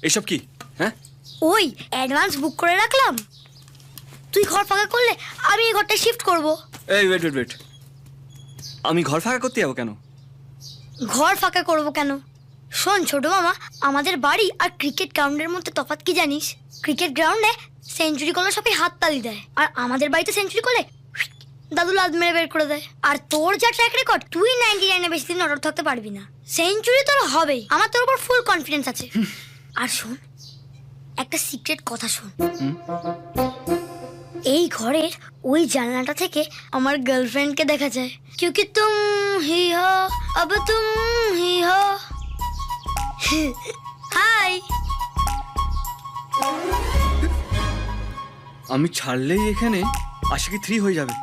এসব কি? হ্যাঁ, ওই অ্যাডভান্স বুক করে রাখলাম, তুই ঘর ফাঁকা করলে আমি এই ঘরটা শিফট করব। এই ওয়েট ওয়েট ওয়েট, আমি ঘর ফাঁকা করতে যাবো কেন? ঘর ফাঁকা করব কেন? শোন ছোট মামা, আমাদের বাড়ি আর ক্রিকেট গ্রাউন্ডের মধ্যে তফাৎ কি জানিস? ক্রিকেট গ্রাউন্ডে সেঞ্চুরি করলে সবাই হাততালি দেয়, আর আমাদের বাড়িতে সেঞ্চুরি করলে দাদু লাদ মেরে বের করে দেয়। আর তোর যা ট্র্যাক রেকর্ড, তুই 99-এ বেশি দিন অর্ডার থাকতে পারবি না। সেঞ্চুরি তোর হবেই, আমার তোর উপর ফুল কনফিডেন্স আছে। আর শোন, একটা সিক্রেট কথা শোন, এই ঘরের ওই জানলাটা থেকে আমার গার্লফ্রেন্ডকে দেখা যায়। क्योंकि तुम ही हो, अब तुम ही हो। হাই। আমি ছাড়লেই এখানে আশিকি 3 হয়ে যাবে।